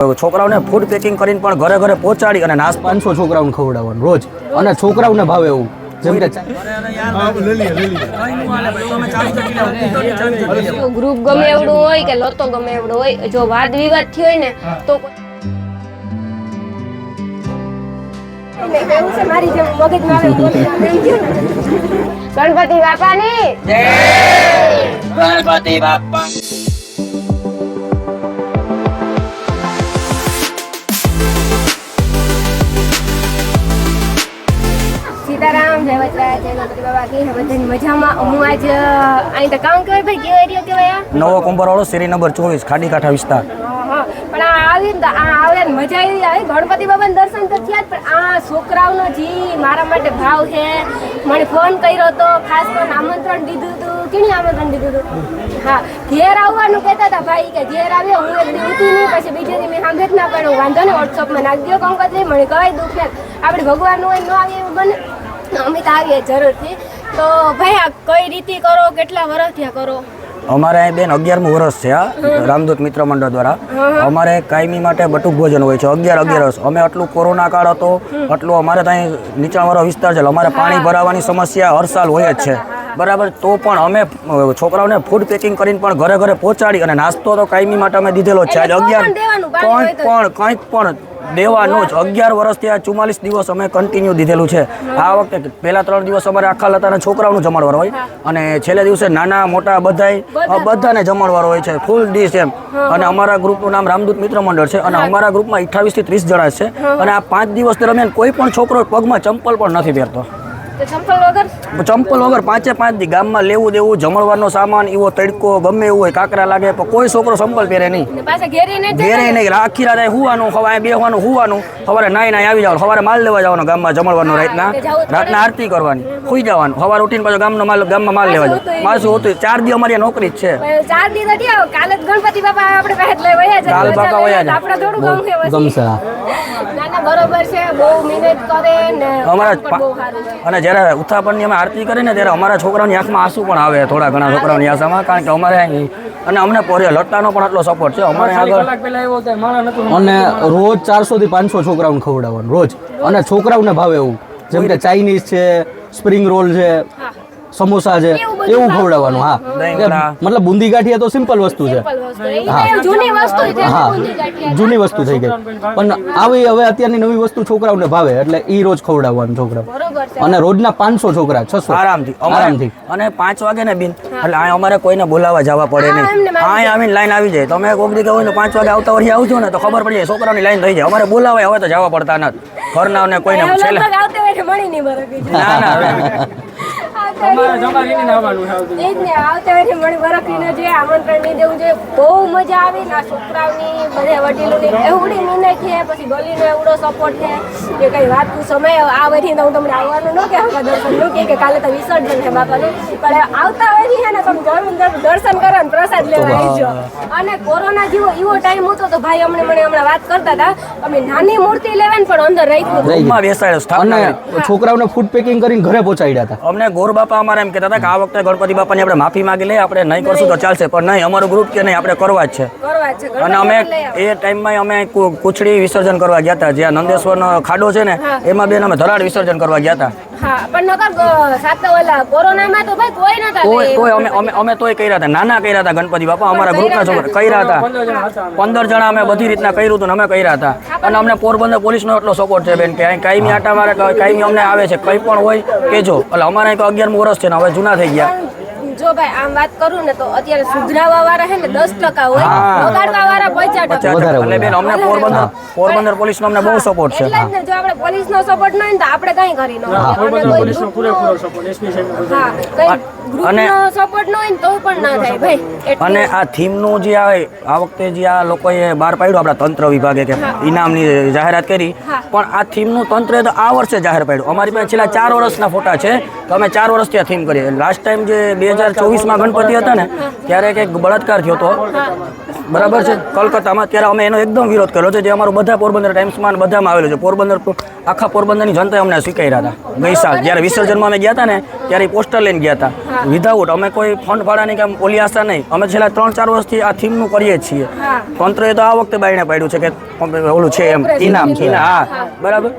છોકરાઓને food packing કરીને પણ ઘરે ઘરે પહોંચાડી અને નાસ્તો 500 છોકરાઓને ખવડાવવાનું રોજ અને છોકરાઓને ભાવે એવું જેમ કે ગ્રુપ ગમે એવડું હોય કે લોતો ગમે એવડો હોય, જો વાદ વિવાદ થયો હોય ને તો મારી જેમ મગજમાં ગણપતિ બાપાની જય, ગણપતિ બાપા. સીતારામ, જય વચરાજ, જય ગણપતિ બાપા કી બધાની મજામાં. હું આજ અહીં તો કામ કહેવાય ભાઈ, કેવો એરિયો કહેવાય? નવો કુંભારવાળો શેરી નંબર 24 ખાડી કાંઠા વિસ્તાર. પણ આવે મજા આવી આવે. ગણપતિ બાબાના દર્શન તો થયા જ, પણ આ છોકરાઓનો જી મારા માટે ભાવ છે. મને ફોન કર્યો હતો, ખાસ કરીને આમંત્રણ દીધું હતું. કેની આમંત્રણ દીધું હતું? હા, ઘેર આવવાનું કહેતા હતા ભાઈ, કે ઘેર આવ્યો હું એક દી ઉઠી નહીં, પછી બીજે દી મેં સાંભળે જ ના પડ્યું. વાંધો ને વોટ્સઅપમાં નાખી દો કંકતરી, મને કહી દઉં કે આપણે ભગવાનનું હોય ન આવે એવું બને, અમે તો આવીએ જરૂરથી. તો ભાઈ આ કઈ રીતે કરો, કેટલા વર્ષથી આ કરો? અમારે અહીં બેન 11મું વર્ષ છે આ રામદૂત મિત્ર મંડળ દ્વારા. અમારે કાયમી માટે બટુક ભોજન હોય છે 11 વર્ષ. અમે આટલું કોરોના કાળ હતો આટલું અમારે ત્યાં નીચાણવાળો વિસ્તાર છે, અમારે પાણી ભરાવાની સમસ્યા હર સાલ હોય જ છે, બરાબર. તો પણ અમે છોકરાઓને ફૂડ પેકિંગ કરીને પણ ઘરે ઘરે પહોંચાડી અને નાસ્તો તો કાયમી માટે અમે દીધેલો જ છે. આજ 11 કંઈક પણ દેવાનું જ 11 વર્ષથી આ 44 દિવસ અમે કન્ટિન્યુ દીધેલું છે. આ વખતે પહેલા 3 દિવસ અમારે આખા લતાના છોકરાઓનું જમણવાર હોય અને છેલ્લે દિવસે નાના મોટા બધાને જમણવાર હોય છે, ફૂલ ડીશ એમ. અને અમારા ગ્રુપનું નામ રામદૂત મિત્ર મંડળ છે અને અમારા ગ્રુપમાં 28 થી 30 જણા છે. અને આ 5 દિવસ દરમિયાન કોઈ પણ છોકરો પગમાં ચંપલ પણ નથી પહેરતો. ચંપલ વગર 5 દી ગામમાં લેવું દેવું, જમણવારનો સામાન એવો તડકો ગમે એવું હોય, કાકરા લાગે પણ કોઈ છોકરો ચંપલ પહેરે નહીં. ઘેરે નહીં, આખી રાતે હુવાનું, સવારે બેહવાનું, હુવાનું, સવારે નાઈ આવી જવાનું, સવારે માલ લેવા જવાનો ગામમાં જમણવારનો, રાતના આરતી કરવાની, સુઈ જવાનું, સવારે ઉઠીને પાછો ગામમાં માલ લેવા જવાનું. મારું હતું 4 દી અમારી નોકરી જ છે. 4 દી નથી આવ, કાલે જ ગણપતિ બાપા આપણે પાસે લઈ વયા જાય. કાલ બાપા વયા જાય, આપણે થોડું ગમશે. નાના બરોબર છે, બહુ મહેનત કરે ને અમારા. અને જ્યારે ઉત્થાપનની અમે આરતી કરી ને ત્યારે અમારા છોકરાઓની આંખમાં આંસુ પણ આવે, થોડા ઘણા છોકરાઓની આંખામાં, કારણ કે અમારે અને અમને લટ્ટાનો પણ આટલો સપોર્ટ છે અમારે આગળ. અને રોજ 400 થી 500 છોકરાઓને ખવડાવવાનું રોજ, અને છોકરાઓને ભાવે એવું જેમ કે ચાઇનીઝ છે, સ્પ્રિંગ રોલ છે, સમોસા છે, એવું ખવડાવવાનું. હા, મતલબ બુંદી ગાંઠિયા તો સિમ્પલ વસ્તુ છે. હા, જૂની વસ્તુ થઈ ગઈ, પણ આવી હવે અત્યારની નવી વસ્તુ છોકરાઓને ભાવે એટલે ઈ રોજ ખવડાવવાનું છોકરા. અને રોજના 500 છોકરા 600 આરામથી. અને 5 વાગે ને બિન એટલે આ અમારે કોઈને બોલાવવા જવા પડે નહીં, આ આવીને લાઈન આવી જાય. તમે કોક દી હોય ને 5 વાગે આવતા વર્ષે આવજો ને તો ખબર પડી જાય, છોકરાઓની લાઈન થઈ જાય. અમારે બોલાવાય હવે તો જવા પડતા નથી ઘરના ને કોઈને. ના બહુ મજા આવી ના છોકરાઓની, બધા વડીલોની એવડી મહેનત છે, પછી ગલીનો એવડો સપોર્ટ છે કે કઈ વાત સમય આ વધી હું તમને આવવાનું ન કે દર્શન ન કે કાલે તો વિસર્જન છે બાપાનું, પણ આવતા વધી છે ને તમે દર્શન કરો ને પ્રસાદ લેવા આવજો. અને કોરોના જેવો એવો ટાઈમ હતો તો ભાઈ મને હમણાં વાત કરતા હતા, અમે નાની મૂર્તિ લેવાની પણ અંદર રાખ્યું બેસાડ્યો અને છોકરાઓને ફૂડ પેકિંગ કરીને ઘરે પહોંચાડ્યા હતા. અમને ગોર બાપા અમારે એમ કહેતા હતા કે આ વખતે ગણપતિ બાપાની આપણે માફી માંગી લઈએ, આપણે નહીં કરશું તો ચાલશે, પણ નહીં, અમારું ગ્રુપ કે નહીં આપણે કરવા જ છે. અને અમે એ ટાઈમમાં અમે કુચડી વિસર્જન કરવા ગયા હતા, જ્યાં નંદેશ્વરનો ખાડો છે ને એમાં બેન અમે ધરાડ વિસર્જન કરવા ગયા હતા. અમે તોય કર્યા હતા, નાના કર્યા હતા ગણપતિ બાપા અમારા ગ્રુપના છોકરા કર્યા હતા. 15 જણા અમે બધી રીતના કર્યું હતું ને અમે કર્યા હતા. અને અમને પોરબંદર પોલીસનો એટલો સપોર્ટ છે બેન કે કાયમી આટા મારે કાયમી અમને આવે છે, કંઈ પણ હોય કેજો. એટલે અમારે 11મું વર્ષ છે ને હવે જૂના થઈ ગયા. જો ભાઈ આમ વાત કરું ને તો અત્યારે સુધરાવા વાળા છે ને 10% હોય, વગાડવા વાળા 50%. એટલે બેન અમને પોરબંદર પોલીસનો અમને બહુ સપોર્ટ છે. એટલે જો આપણે પોલીસનો સપોર્ટ ન હોય ને તો આપણે કંઈ કરી ન શકીએ. પોલીસનો પૂરેપૂરો સપોર્ટ, એસપી સાહેબ ગ્રુપનો સપોર્ટ ન હોય ને તો પણ ના થાય ભાઈ. અને આ થીમનું જે આવે આ વખતે જે આ લોકોએ બહાર પાડ્યું આપણા તંત્ર વિભાગે કે ઇનામની જાહેરાત કરી, પણ આ થીમનું તંત્રએ તો આ વર્ષે જાહેર પાડ્યું. અમારી પાસે છેલ્લા 4 વર્ષના ફોટા છે તો અમે 4 વર્ષથી આ થીમ કરીએ. લાસ્ટ ટાઈમ જે 2000 2024માં ગણપતિ હતા ને ત્યારે એક બળાત્કાર થયો હતો, બરાબર છે, કલકત્તામાં. ત્યારે અમે એનો એકદમ વિરોધ કર્યો છે, જે અમારું બધા પોરબંદર ટાઈમ્સમાં બધામાં આવેલું છે. પોરબંદર આખા પોરબંદરની જનતાએ અમને સ્વીકાર્યા હતા. ગઈ સાલ જ્યારે વિસર્જનમાં અમે ગયા હતા ને ત્યારે પોસ્ટર લઈને ગયા હતા, વિધાઉટ. અમે કોઈ ફંડ ફાળાની કે ઓલી આશા નહીં. અમે છેલ્લા 3-4 વર્ષથી આ થીમનું કરીએ જ છીએ. તંત્રએ તો આ વખતે બાયણે પાડ્યું છે કે ઓલું છે એમ ઇનામ છે. હા, બરાબર.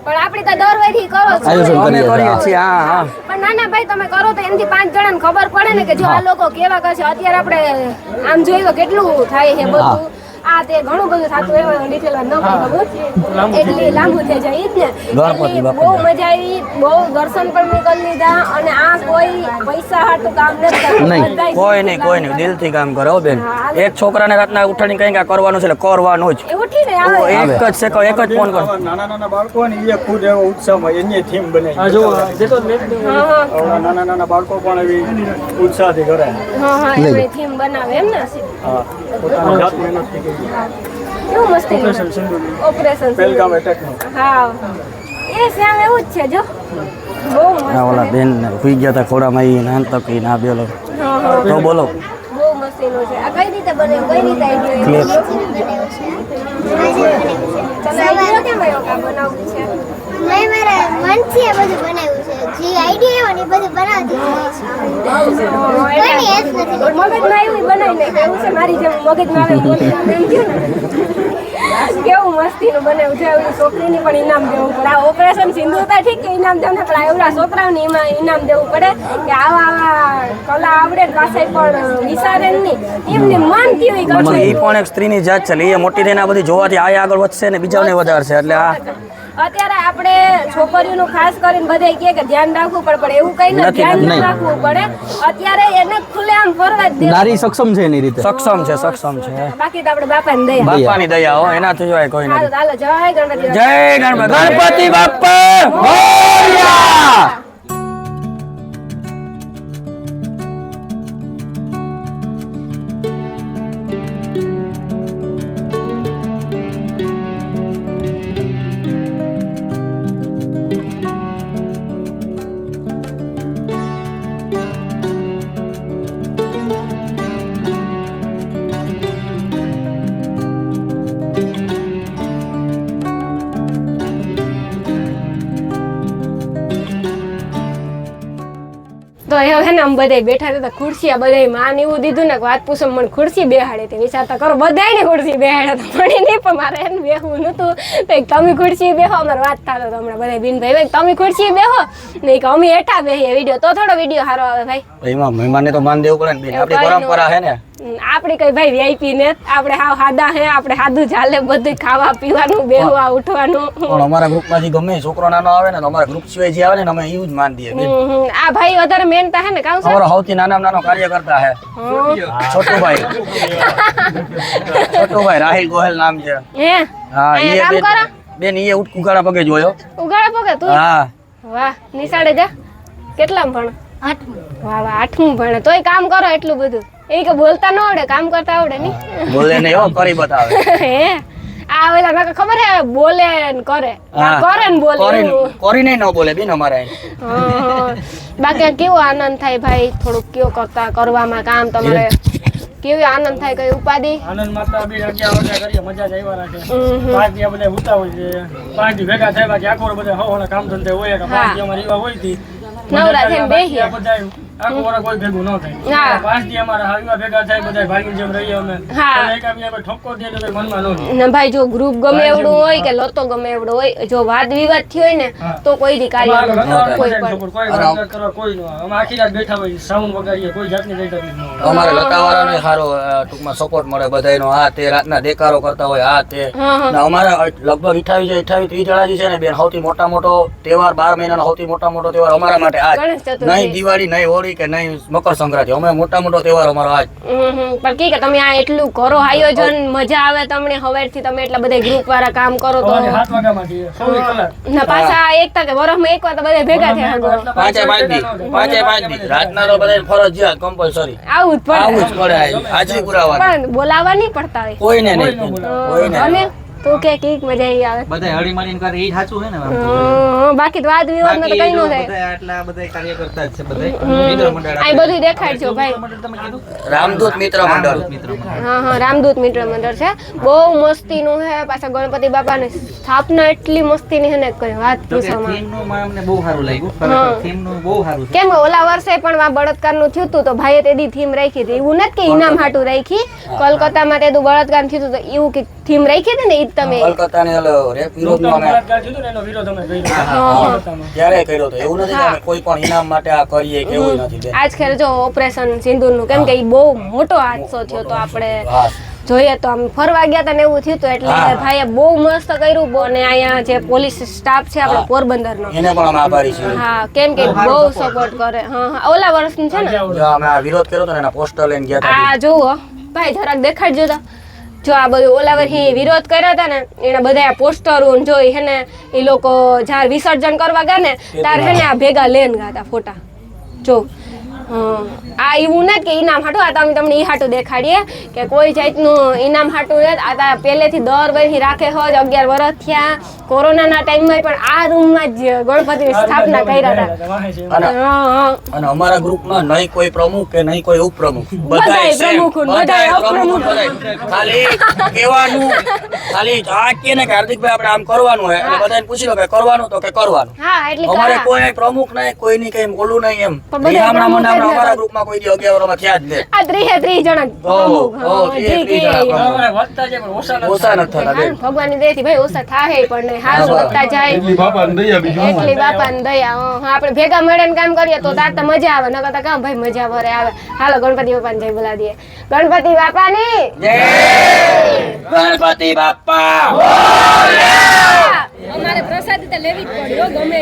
પણ આપણે તો દર વખતે કરો છો. અમે કરીએ છીએ. હા. પણ નાના ભાઈ તમે કરો તો એનાથી 5 જણાને ખબર પડે ને કે જો આ લોકો કેવા કરશે. અત્યારે આપણે આમ જોઈએ તો કેટલું થાય છે બધું. આ તે ઘણું બધું થતું એમાં ડિટેલ ન ખબર એટલે લાંબુ થઈ જાય ઈ જ ને. એટલે બહુ મજા આવી, બહુ દર્શન પણ મેં કરી લીધા. અને આ કોઈ પૈસા હાટું કામ નથી કરતું. કોઈ નહીં દિલથી કામ કરે હો બેન. એક છોકરાને રાતના ઉઠાડીને કંઈક કરવાનું છે એટલે કરવાનું જ. એ ઉઠીને આવે એક જ સેકન્ડ એક જ ફોન કરો. નાના બાળકો ને એ ખુદ એવો ઉત્સાહમાં એની થીમ બનાવી. નાના બાળકો પણ એવી ઉત્સાહથી કરે. એમની થીમ બનાવે એમ ને. પોતાની જાત મહેનતથી કરી. કેવું મસ્તી ઓપરેશન સિંદુરી. ઓપરેશન પહેલગામ એટેકનું. હા એ શ્યામ એવું જ છે જો. બહુ મસ્ત. ઓલા બેન સુઈ ગયા હતા ખોડામાં ઈ નાન તકી ના બેલો. તો બોલો. બહુ મસ્તીનું છે. આ કઈ રીતે બન્યું? કઈ રીતે આઈડિયા? તમે આઈડિયા કેમ આવ્યો કે આ બનાવવું છે? મેં મારા મનથી આ બધું બનાવ્યું છે. જે આઈડિયા આવ્યો ને એ બધું બનાવતી મગજમાં આવ્યું ઈ બનાવી નાખ્યું. એવું છે મારી જેમ મગજમાં આવે બોલી એમ થયું ને. કેવું મસ્તીનું બનાવ્યું છે. ઓલી છોકરીની પણ ઇનામ દેવું પડે. આ ઓપરેશન સિંધુ હતા ઠીક કે ઇનામ દેવું ને, પણ એવડા છોકરાઓને એમાં ઇનામ દેવું પડે કે આવા કલા આવડે પાસે પણ વિચારે નહીં. એમને મન થયું ઈ પછી કરશે. ઈ પણ એક સ્ત્રીની જાત છે. એટલે એ મોટી થઈને આ બધી જોવાથી આ આગળ વધશે ને બીજાને વધારશે. એટલે આ અત્યારે આપણે છોકરીઓનું ખાસ કરીને બધા કહે કે ધ્યાન રાખવું પડે, પણ એવું કઈ નથી. ધ્યાન ન રાખવું પડે. અત્યારે એને ખુલ્લેઆમ ફરવા જ દે. નારી સક્ષમ છે એની રીતે. સક્ષમ છે. બાકી તો આપણે બાપાની દયા. બાપાની દયા હો, એનાથી જોવાય કોઈ નથી. હાલો જય ગણપતિ. જય ગણપતિ બાપ્પા મોરયા. તો હવે ને આમ બધા બેઠા હતા ખુરશી આ બધા માન એવું દીધું ને વાત પૂછો મને ખુરશી બેહાડે તે વિચારતા કરો બધાને ખુરશી બેહાડે તો પણ નહીં પણ મારે એને બેહવું નતું. તો એક તમે ખુરશી બેહો અમારે વાત થતો તો હમણાં બધા બિનભાઈ તમે ખુરશી બેહો નહીં કે અમે હેઠા બેહીએ વિડીયો તો થોડો વિડીયો સારો આવે ભાઈ. એમાં મહેમાનને તો માન દેવું પડે ને બેન. આપણી પરંપરા છે ને. આપણી કઈ ભાઈ વીઆઈપી ને આપણે હાવ સાદા હે. આપણે સાદું ચાલે બધું ખાવા પીવાનું બેહવા ઉઠવાનું. પણ અમારા ગ્રુપમાંથી ગમે છોકરો નાનો આવે ને તો અમારા ગ્રુપ સિવાય જે આવે ને અમે એવું જ માન દઈએ બેન. આ ભાઈ વધારે મેનતા હે ને કામ છે. અમારો સૌથી નાનો કાર્ય કરતા હે છોટુભાઈ. છોટુભાઈ રાહિલ ગોહેલ નામ છે. હે હા એ કામ કરો બેન એ ઉગાડા પગે જોયો. ઉગાડા પગે તું? હા. વાહ નિશાળે જા. કેટલામ ભણ? 8મું. વાહ વાહ 8મું ભણે તોય કામ કરો એટલું બધું. એ કે બોલતા ન આવડે કામ કરતા આવડે ની. બોલે ને એવો કરી બતાવે. હે આ ઓલા નકા ખબર હે બોલે ને કરે. કરે ને બોલે. કરીને ન બોલે બેન અમારે. બાકી કેવો આનંદ થાય ભાઈ થોડુંક કયો કરતા કરવામાં કામ તમારે કેવી આનંદ થાય કઈ ઉપાધિ? આનંદ માતા બી 11 વાગ્યા કરીએ મજા જ આવ્યા રાખે. 5 દી બધા ઉતા હોય છે. 5 દી ભેગા થયા બાકી આખો બધા હવાના કામ ધંધે હોય કે 5 દી અમારી એવા હોય હતી નવરા થઈને બેહીએ બધા આખો વરા કોઈ ભેગું ન થાય. 5 દી અમારા હાવીવા ભેગા થાય બધા ભાઈ જેમ રહીએ અમે. એકાબીજા પર ઠપકો દે તો મનમાં ન થાય. ને ભાઈ જો ગ્રુપ ગમે એવડું હોય કે લોતો ગમે એવડો હોય જો વાદ વિવાદ થયો હોય ને તો કોઈ દી કાર્ય ન થાય. કોઈ પણ કોઈ વાત કરવા કોઈ ન આવે. અમે આખી રાત બેઠા હોય સાઉન્ડ વગાડીએ કોઈ જાતની કઈ તકલીફ ન હોય. અમારે લતાવાળાને સારો ટૂંકમાં સપોર્ટ મળે બધાયનો. આ તે રાતના દેકારો કરતા હોય આ તે. ને અમારા લગભગ 28-30 જણાજી છે ને બેન સૌથી મોટો તહેવાર 12 મહિનાનો સૌથી મોટો તહેવાર અમારા માટે આ નહીં દિવાળી નહીં હોળી કે નહીં મકર સંક્રાંતિ. અમે મોટો તહેવાર અમારો આજ. પણ કે તમે આ એટલું કરો આયોજન મજા આવે તમને હવેરથી તમે એટલા બધા ગ્રુપ વાળા કામ કરો તો 7 વાગ્યામાં જઈએ 24 કલાક. ના પાછા એકતા કે વરસમાં એક વાર તો બધા ભેગા થયા. 5 દી રાતના તો બધા ફરજિયાત કમ્પલસરી આવું જ આવું જ પડે. હાજરી પુરાવા પણ બોલાવા નહીં પડતા હોય કોઈને નહીં. અને તું કે કીક મજા આવી આવે બધા હળી મળીને કરે એ સાચું છે ને આમ તો. બાકી તો વાદ વિવાદ તો કઈ ન થાય બધા આટલા બધા કાર્ય કરતા જ છે બધા મિત્ર મંડળ આ બધું દેખાડજો ભાઈ મંડળ તમે કીધું રામદૂત મિત્ર મંડળ. મિત્ર મંડળ હા રામદૂત મિત્ર મંડળ છે બહુ મસ્તીનું છે પાછા ગણપતિ બાપાની સ્થાપના એટલી મસ્તીની છે ને કોઈ વાત પૂછવામાં થીમ નું અમને બહુ સારું લાગ્યું ખરેખર થીમ નું બહુ સારું છે. કેમ કે ઓલા વર્ષે પણ આ બળાત્કારનું થયું હતું તો ભાઈએ તેદી થીમ રાખી હતી એવું નથી કે ઇનામ હાટું રાખી કોલકાતામાં તેદું બળાત્કાર થયું હતું તો એવું કે થીમ રાખી હતી ને ઈ જ તમે કલકત્તાની ઓલો રેપ વિરોધમાં અમે બળાત્કાર થયું હતું ને એનો વિરોધ અમે કર્યો ત્યારે કર્યો હતો. એવું નથી કે અમે કોઈ પણ ઇનામ માટે આ કરીએ કે એવું નથી બેન. આજ ખેર જો ઓપરેશન સિંદૂરનું કેમ કે ઈ બહુ મોટો હાદસો થયો તો આપણે હા. જોઈએ તો આમ ફરવા ગયા હતા ને એવું થયું હતું એટલે હા. ભાઈએ બહુ મસ્ત કર્યું અને અહીંયા જે પોલીસ સ્ટાફ છે આપણે પોરબંદરનો એને પણ અમે આભારી છીએ. હા કેમ કે બહુ સપોર્ટ કરે હા ઓલા વર્ષનું છે ને જો અમે આ વિરોધ કર્યો હતો ને એના પોસ્ટર લઈને ગયા હતા. આ જુઓ ભાઈ જરાક દેખાડજો તો જો આ બધું ઓલા વર્ષે વિરોધ કર્યા હતા ને એના બધા પોસ્ટરો જોઈ હે ને એ લોકો જ્યારે વિસર્જન કરવા ગયા ને ત્યારે હે ને આ ભેગા લઈને ગયા હતા ફોટા જો આ એવું ને કે ઇનામ હાટું આ તમે તમને ઈ હાટું દેખાડીએ કે કોઈ જાતનું ઇનામ હાટું રહે આ પહેલેથી દર વર્ષથી રાખે હોય 11 વર્ષ થયા કોરોનાના ટાઈમમાં પણ આ રૂમમાં જ ગણપતિની સ્થાપના કર્યા હતા અને હા અને અમારા ગ્રુપમાં નહીં કોઈ પ્રમુખ કે નહીં કોઈ ઉપપ્રમુખ, બધાય same. પ્રમુખ ને બધાય અપ્રમુખ. બધાય. ખાલી કહેવાનું, ખાલી આ કહે ને કે હાર્દિકભાઈ આપણે આમ કરવાનું છે એટલે બધાને પૂછી લો કે કરવાનું તો કે કરવાનું. હા એટલે અમારે કરા. કોઈ પ્રમુખ નહીં, કોઈની કઈ બોલું નહીં એમ. પણ બધાય રીહામણા પ્રમુખ જ મનામણા અમારા હતા. ગ્રુપમાં કોઈ દી 11 વર્ષમાં થયા જ નહીં. આ 30 જણા પ્રમુખ. ઓહો, હા, 30 જણા પ્રમુખ. અમારે વધતા છે પણ ઓછા નથી. ઓછા નથી થતા બેન. ભગવાનની દયાથી ભાઈ ઓછા થાય પણ નહીં હારું વધતા જાય એટલી બાપાની દયા હા આપણે ભેગા મળીને કામ કરીએ તો તાર તો મજા આવે નકર તો કામ ભાઈ મજા ભરે આવે હાલો ગણપતિ બાપાને જય બોલા દઈએ ગણપતિ બાપાની ગણપતિ બાપ્પા અમારે પ્રસાદી તો લેવી જ પડી હો ગમે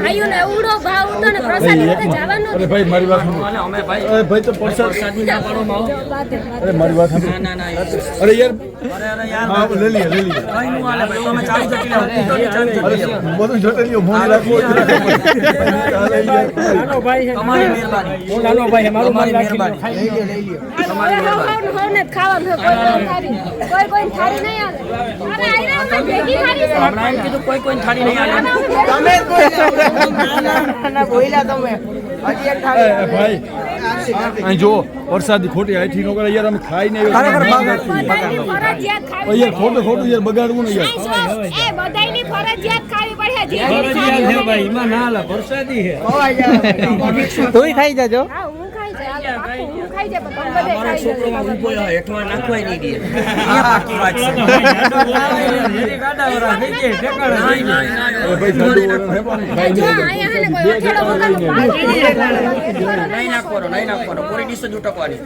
આયુ ને એવડો ભાવ હતો ને પ્રસાદી તો જવાનો અરે ભાઈ મારી વાત સાંભળો. અમે ભાઈ અરે ભાઈ તો પ્રસાદ અરે મારી વાત સાંભળો. અરે યાર હા લઈ લઈએ લઈ લઈએ અરે બધું જોઈ લ્યો ફોન રાખવો નાનો ભાઈ છે. તમારી મહેરબાની. હું નાનો ભાઈ છે, મારું તમારી માન રાખી લો. મહેરબાની. તમારી મહેરબાની. હોને ખાવાનું કોઈ થારી નહીં આવે અરે આયરા અમે ભેગી થારી છે હમણાં એમ કીધું કોઈ થાળી નહીં આવે. ભાઈ અહીં જો વરસાદી ખોટી આઈથી નો કરે યાર અમે ખાઈને બધાયની ફરજિયાત ખાવી યાર ખોટું યાર બગાડવું ને યાર એ બધાયની ફરજિયાત ખાવી પડે જે ફરજિયાત છે ભાઈ, એમાં ના હાલે, વરસાદી છે. તોય ખાઈ જાજો. હા હું ખાઈ જાય પાક્કું હું ખાઈ જાય પણ તમે બધે ખાઈ છોકરોમાં જાય ઊભો હોય, હેઠવા નાખવાય નહીં દે. આ પાકી વાત છે. જેથી ગાડાવાળા થઈ જાય, ઠેકાણા થઈ જાય. અરે ભાઈ ઠંડુ વરણ હે પણ ખાઈ જો નહીં અહીંયા હે ને કોઈ અઠેડો વગરનો પાક નહીં નાખવાનો પૂરી ડીશ જ ઉટકવાની.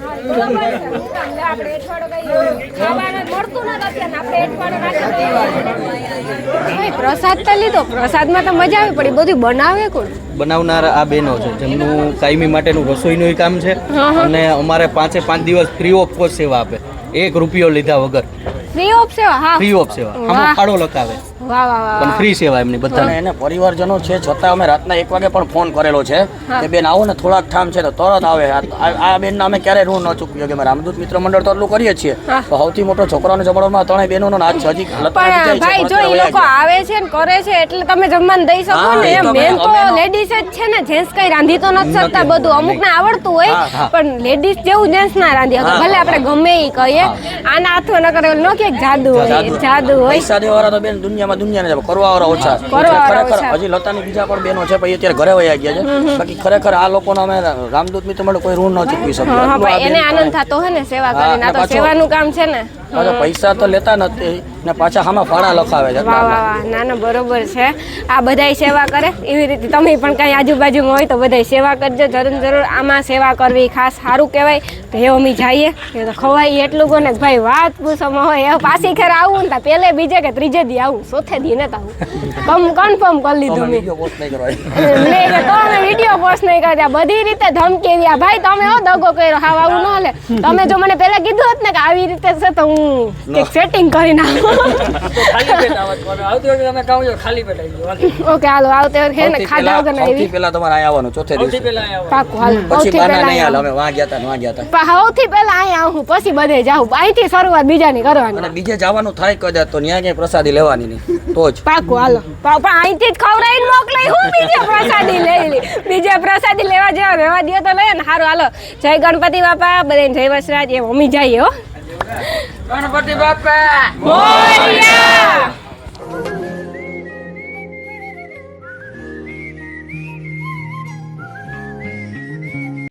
આપણે એઠવાડો કઈ ખાવાનું મળતું નથી અત્યારે આપણે એઠવાડો રાખી પ્રસાદ તો લીધો પ્રસાદમાં તો મજા આવી પડી બધું બનાવે કોણ બનાવનાર આ બહેનો છે જેમનું કાયમી માટેનું રસોઈનું કામ છે અને અમારે 5 દિવસ ફ્રી ઓફ કોસ્ટ સેવા આપે 1 રૂપિયો લીધા વગર ફ્રી ઓફ સેવા હા ફ્રી ઓફ સેવા આમાં ફાળો લખાવે વાહ વાહ વાહ પણ ફ્રી સેવા એમની અને બધાને એને પરિવારજનો છે છતાં અમે રાતના 1 વાગે પણ ફોન કરેલો છે કે બેન આવો ને થોડાક ઠામ છે તો તરત આવે. આ બેન અમે ક્યારેય ઋણ ન ચૂકવ્યો કે અમે રામદૂત મિત્ર મંડળ તો એટલું કરીએ છીએ તો સૌથી મોટો છોકરાનો જમાડવામાં 3 બહેનોનો નાચ છે. હજી પણ ભાઈ જો એ લોકો આવે છે ને કરે છે એટલે તમે જમવાનું દઈ શકો હા, ને એ એમ તો મેન તો અમે- લેડીઝ જ છે ને જેન્ટ્સ કઈ રાંધી તો નથી શકતા નથી, બધું અમુક ને આવડતું હોય હા, હા. પણ લેડીઝ જેવું જેન્ટ્સ ના રાંધી શકે હા, ભલે આપણે ગમે ઈ કહીએ આના હાથો ન કરે ન કે જાદુ હોય જાદુ હોય પૈસા દેવાવાળા તો બેન દુનિયાને છે, કરવાવાળા ઓછા. કરવાવાળા ખરેખર ઓછા. હજી લતાની બીજા પણ બહેનો છે પછી અત્યારે ઘરે વયા ગયા છે. બાકી ખરેખર આ લોકોનો અમે રામદૂત મિત્ર મંડળ કોઈ ઋણ ન ચૂકવી શકીએ. હા, એટલું આ પણ એને બેન આનંદ થતો હોય ને સેવા હા, કરીને આ તો અને પાછો- સેવાનું કામ છે ને પાછા પૈસા તો લેતા નથી ને પાછા આમાં ફાળા લખાવે છે. વાહ વાહ વાહ ના ના બરોબર છે આ બધાય સેવા કરે એવી રીતે તમે પણ કઈ આજુબાજુમાં હોય તો બધાય સેવા કરજો જરૂર આમાં સેવા કરવી ખાસ સારું કહેવાય તો એ અમે જઈએ એ તો ખવાય એટલું કોને ભાઈ વાત પૂછવામાં હોય એ પાછી ખેર આવું ને તો પહેલે બીજે કે ત્રીજે દી આવું ચોથે દી ને આવું કન્ફર્મ કરી લીધું મેં વિડીયો પોસ્ટ નહીં કરવાની. નહીં તો અમે વિડીયો પોસ્ટ નહીં કરતા બધી રીતે ધમકી દ્યા ભાઈ તમે હો દગો કર્યો હા આવું ન હાલે તમે જો મને પહેલા કીધું હોત ને કે આવી રીતે છે તો હું કંઈક સેટિંગ કરી નાખું ખાલી પેટ આવવાનું. આવતી વખતે તમે કહો છો, ખાલી પેટ આવી જાઓ. ઓકે હાલો આવતે વખતે હે ને ખાધા વગર ના સૌથી આવી પહેલા તમારે અહીંયા આવવાનું ચોથે સૌથી દિવસે. પહેલા અહીંયા પાકું હાલ પછી સૌથી બાના પહેલા નહીં હાલ. અહીંયા અમે વાં ગયા હતા ને વાં ગયા હતા. સૌથી પહેલા અહીંયા આવું પછી બધે જાઉં અહીંથી શરૂઆત બીજાની કરવાની અને બીજે જવાનું થાય કદાચ તો ન્યા ક્યાંય પ્રસાદી લેવાની નહીં તો જ પાકું હાલો પણ અહીંથી જ ખવડાવીને મોકલાય હું બીજે પ્રસાદી લઈ લી બીજે પ્રસાદી લેવા જેવા રહેવા દે તો લઈએ ને સારું હાલો જય ગણપતિ બાપા બધાને જય વસરાજ એ મમ્મી જઈએ હો ગણપતિ બાપા મોરયા